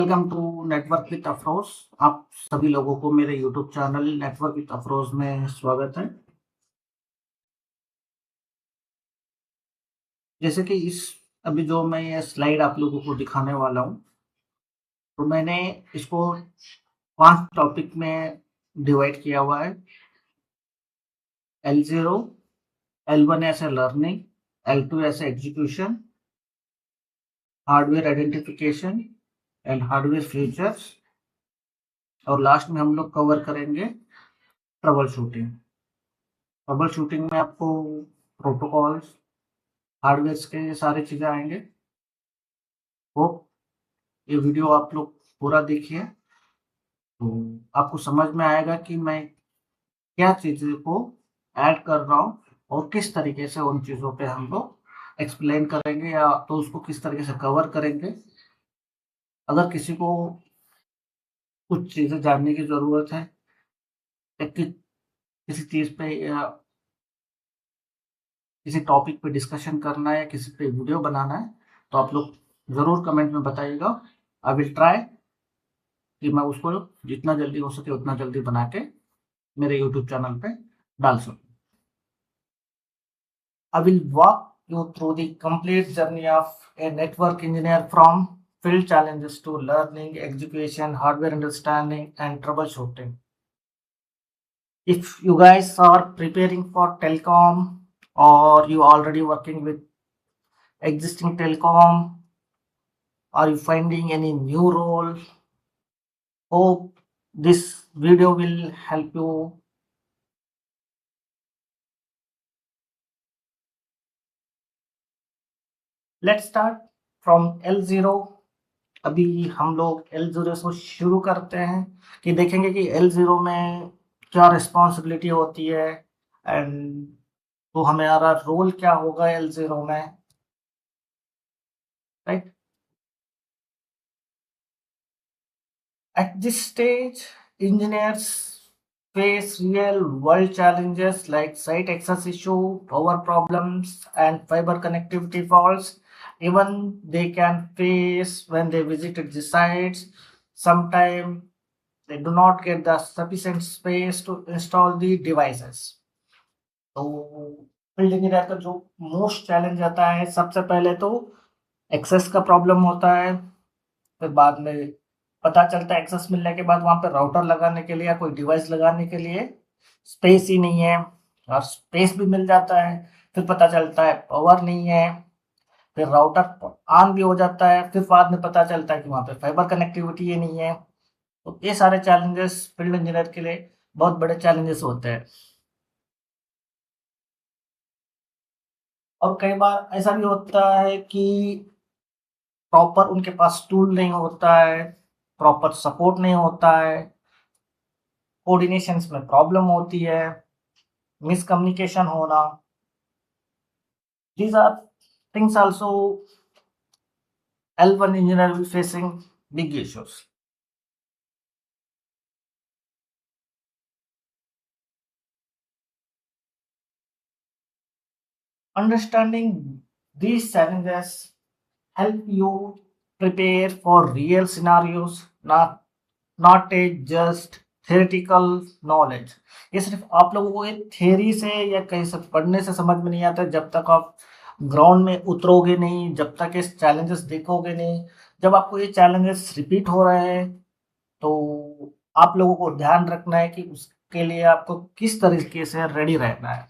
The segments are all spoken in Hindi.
Welcome to network with Afroz. आप सभी लोगों को मेरे YouTube channel network with Afroz में स्वागत है। जैसे कि इस अभी जो मैं ये स्लाइड आप लोगों को दिखाने वाला हूँ, तो मैंने इसको 5 टॉपिक में डिवाइड किया हुआ है। L0, L1 ऐसे लर्निंग, L2 ऐसे execution, hardware identification and hardware features, और लास्ट में हम लोग कवर करेंगे ट्रबल शूटिंग। ट्रबल शूटिंग में आपको प्रोटोकॉल्स, हार्डवेयर के ये सारी चीज़ें आएंगे। होप ये वीडियो आप लोग पूरा देखिए, तो आपको समझ में आएगा कि मैं क्या चीज़ों को ऐड कर रहा हूँ और किस तरीके से उन चीज़ों पे हम लोग एक्सप्लेन करेंगे या तो उसको किस तरीके से कवर करेंगे। अगर किसी को कुछ चीज़ें जानने की ज़रूरत है या किसी चीज़ पे या किसी टॉपिक पे डिस्कशन करना है या किसी पे वीडियो बनाना है, तो आप लोग ज़रूर कमेंट में बताइएगा। आई विल ट्राई कि मैं उसको जितना जल्दी हो सके उतना जल्दी बना के मेरे यूट्यूब चैनल पे डाल सकूँ। I will walk you through the complete journey of a network engineer from field challenges to learning, execution, hardware understanding, and troubleshooting. If you guys are preparing for telecom or you already working with existing telecom, or you finding any new role, hope this video will help you. Let's start from L0. अभी हम लोग L0 से शुरू करते हैं कि देखेंगे कि L0 में क्या रिस्पॉन्सिबिलिटी होती है एंड तो हमारा रोल क्या होगा L0 में, right. At this stage engineers face real world challenges like site access issue, power problems, and fiber connectivity faults. Even they can face when they visited the sites. Sometimes they do not get the sufficient space to install the devices. तो फील्ड इंजीनियर का जो मोस्ट चैलेंज आता है, सबसे पहले तो एक्सेस का प्रॉब्लम होता है। फिर बाद में पता चलता है एक्सेस मिलने के बाद वहाँ पे राउटर लगाने के लिए या कोई डिवाइस लगाने के लिए स्पेस ही नहीं है, और स्पेस भी मिल जाता है फिर पता चलता है पावर नहीं है। फिर राउटर ऑन भी हो जाता है, फिर बाद में पता चलता है कि वहाँ पे फाइबर कनेक्टिविटी ही नहीं है। तो ये सारे चैलेंजेस फील्ड इंजीनियर के लिए बहुत बड़े चैलेंजेस होते हैं। और कई बार ऐसा भी होता है कि प्रॉपर उनके पास टूल नहीं होता है, प्रॉपर सपोर्ट नहीं होता है, कोऑर्डिनेशंस में प्रॉब्लम होती है, मिसकम्युनिकेशन होना। These are things also L1 engineer will facing big issues. Understanding these challenges help you prepare for real scenarios, not a just theoretical knowledge. ये सिर्फ आप लोगों को एक थियरी से या कहीं से पढ़ने से समझ में नहीं आता जब तक आप ग्राउंड में उतरोगे नहीं, जब तक इस चैलेंजेस देखोगे नहीं। जब आपको ये चैलेंजेस रिपीट हो रहे हैं, तो आप लोगों को ध्यान रखना है कि उसके लिए आपको किस तरीके से रेडी रहना है।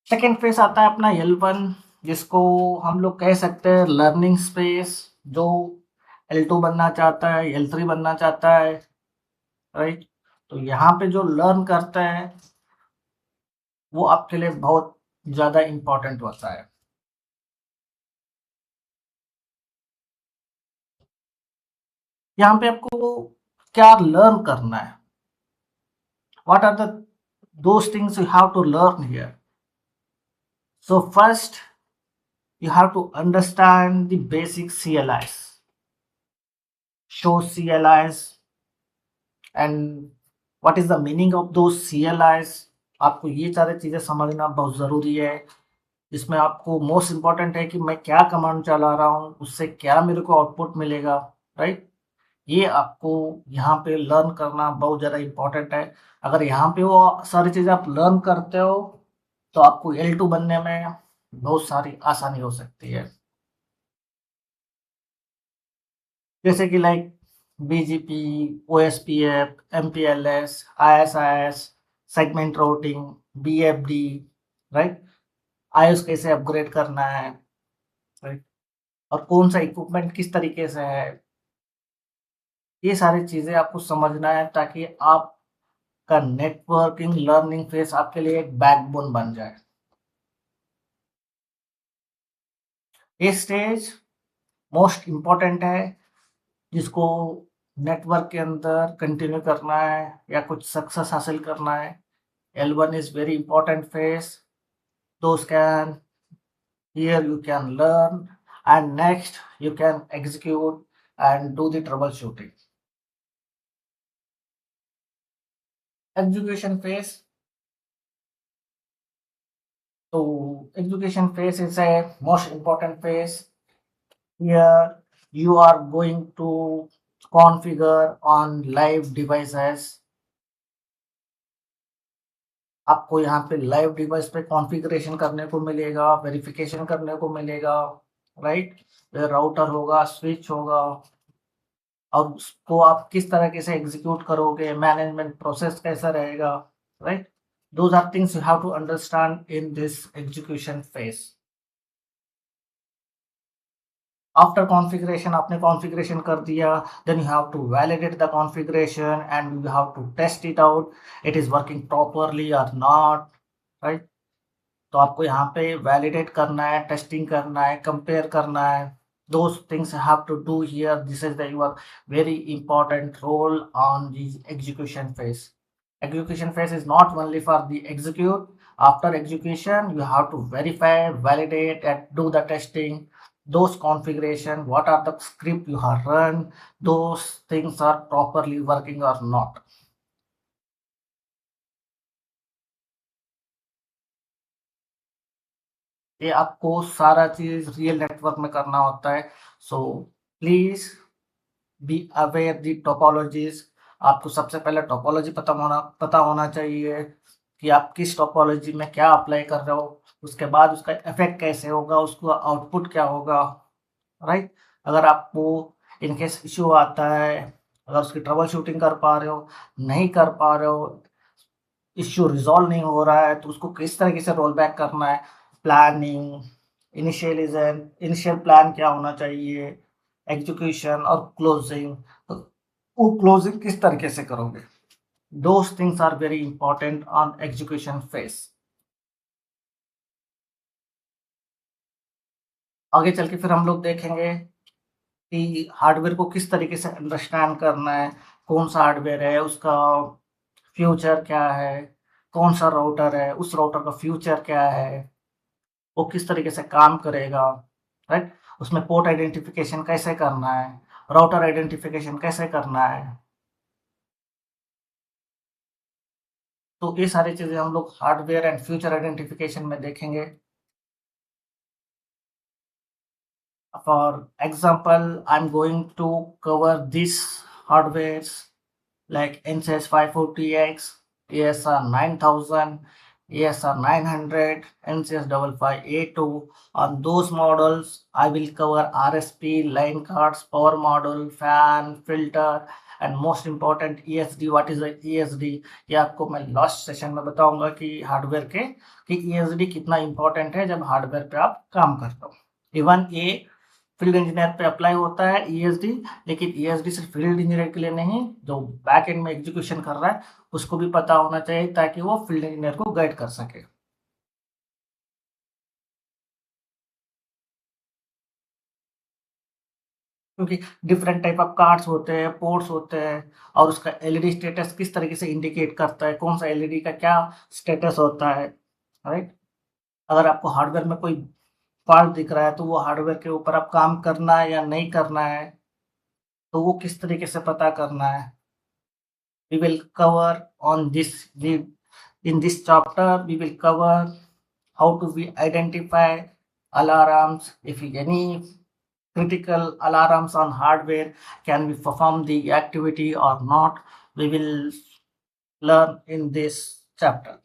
सेकेंड फेस आता है अपना L1, जिसको हम लोग कह सकते हैं लर्निंग स्पेस। जो L2 बनना चाहता है, L3 बनना चाहता है, राइट। तो यहाँ पे जो लर्न करता है वो आपके लिए बहुत ज़्यादा इम्पोर्टेंट होता है। यहाँ पे आपको क्या लर्न करना है, what are the those things you have to learn here. So first you have to understand the basic CLIs, show CLIs, and what is the meaning of those CLIs. आपको ये सारी चीज़ें समझना बहुत ज़रूरी है। इसमें आपको मोस्ट इम्पोर्टेंट है कि मैं क्या कमांड चला रहा हूँ, उससे क्या मेरे को आउटपुट मिलेगा, राइट? ये आपको यहाँ पे लर्न करना बहुत ज़्यादा इम्पोर्टेंट है। अगर यहाँ पे वो सारी चीज़ें आप लर्न करते हो तो आपको L2 बनने में बहुत सारी आसानी हो सकती है। जैसे कि like BGP, OSPF, MPLS, ISIS, segment routing, BFD, right? IOS कैसे अपग्रेड करना है, राइट? और कौन सा इक्विपमेंट किस तरीके से है, ये सारी चीज़ें आपको समझना है ताकि आपका नेटवर्किंग लर्निंग फेस आपके लिए एक बैकबोन बन जाए। ये स्टेज मोस्ट इम्पोर्टेंट है, जिसको नेटवर्क के अंदर कंटिन्यू करना है या कुछ सक्सेस हासिल करना है। L1 is very important phase. Those can here you can learn and next you can execute and do the troubleshooting. Execution phase. So execution phase is a most important phase. Here you are going to configure on live devices. आपको यहाँ पे लाइव डिवाइस पे कॉन्फ़िगरेशन करने को मिलेगा, वेरिफिकेशन करने को मिलेगा, राइट? राउटर होगा, स्विच होगा, और उसको आप किस तरीके से एग्जीक्यूट करोगे, मैनेजमेंट प्रोसेस कैसा रहेगा, right? Those are things you have to understand in this execution phase. After configuration, आपने कॉन्फ़िगरेशन कर दिया, then you have to validate the configuration and you have to test it out, it is working properly or not, right? तो आपको यहाँ पे वैलिडेट करना है, टेस्टिंग करना है, कंपेयर करना है। Those things you have to do here. This is the your very important role on the execution phase. Execution phase is not only for the execute. After execution, you have to verify, validate, and do the testing. Those configuration, what are the script you have run, those things are properly working or not. ये आपको सारा चीज रियल नेटवर्क में करना होता है। So please be aware the topologies. आपको सबसे पहले टोपोलॉजी पता होना चाहिए कि आप किस टोपोलॉजी में क्या अप्लाई कर रहे हो, उसके बाद उसका इफेक्ट कैसे होगा, उसका आउटपुट क्या होगा, राइट? अगर आपको इनकेस इश्यू आता है, अगर उसकी ट्रबल शूटिंग कर पा रहे हो, नहीं कर पा रहे हो, इश्यू रिजॉल्व नहीं हो रहा है, तो उसको किस तरीके से रोल बैक करना है, प्लानिंग, इनिशियल प्लान क्या होना चाहिए, एग्जीक्यूशन और क्लोजिंग, तो वो क्लोजिंग किस तरीके से करोगे। Those things are very important on execution phase. आगे चल के फिर हम लोग देखेंगे कि हार्डवेयर को किस तरीके से अंडरस्टैंड करना है, कौन सा हार्डवेयर है, उसका फ्यूचर क्या है, कौन सा राउटर है, उस राउटर का फ्यूचर क्या है, वो किस तरीके से काम करेगा, राइट? उसमें पोर्ट आइडेंटिफिकेशन कैसे करना है, राउटर आइडेंटिफिकेशन कैसे करना है। तो ये सारी चीजें हम लोग हार्डवेयर एंड फ्यूचर आइडेंटिफिकेशन में देखेंगे। For example, I'm going to cover these hardwares like NCS 540X, ASR 9000, ASR 900, NCS 55A2. On those models, I will cover RSP, line cards, power module, fan, filter, and most important ESD. What is the ESD? ये आपको मैं लास्ट सेशन में बताऊंगा कि हार्डवेयर के कि ESD कितना इंपॉर्टेंट है जब हार्डवेयर पे आप काम करते हो। इवन ये फील्ड इंजीनियर पे अप्लाई होता है ईएसडी, लेकिन ईएसडी सिर्फ फील्ड इंजीनियर के लिए नहीं, जो बैक एंड में एग्जीक्यूशन कर रहा है उसको भी पता होना चाहिए ताकि वो फील्ड इंजीनियर को गाइड कर सके। क्योंकि डिफरेंट टाइप ऑफ कार्ड्स होते हैं, पोर्ट्स होते हैं, और उसका एलईडी स्टेटस किस तरीके से इंडिकेट करता है, कौन सा एलईडी का क्या स्टेटस होता है, राइट? अगर आपको हार्डवेयर में कोई फॉल्ट दिख रहा है तो वो हार्डवेयर के ऊपर आप काम करना है या नहीं करना है, तो वो किस तरीके से पता करना है। We will cover on this in this chapter we will cover how do we identify alarms, if any critical alarms on hardware, can we perform the activity or not, we will learn in this chapter.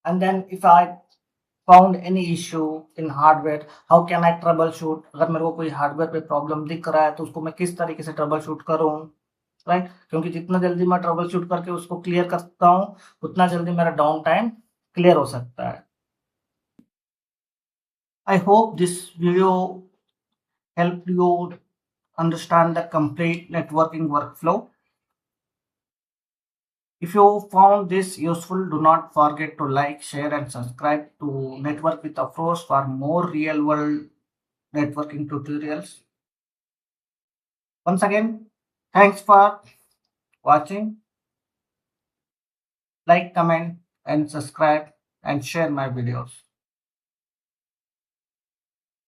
And then if I found any issue in hardware, how can I trouble shoot, अगर मेरे को कोई हार्डवेयर पे प्रॉब्लम दिख रहा है तो उसको मैं किस तरीके से ट्रबल शूट करूँ, राइट? क्योंकि जितना जल्दी मैं ट्रबल शूट करके उसको क्लियर करता हूँ उतना जल्दी मेरा डाउन टाइम क्लियर हो सकता है. I hope this video helped you understand the complete networking workflow. If you found this useful, do not forget to like, share, and subscribe to Network with Afros for more real world networking tutorials. Once again, thanks for watching. Like, comment, and subscribe, and share my videos.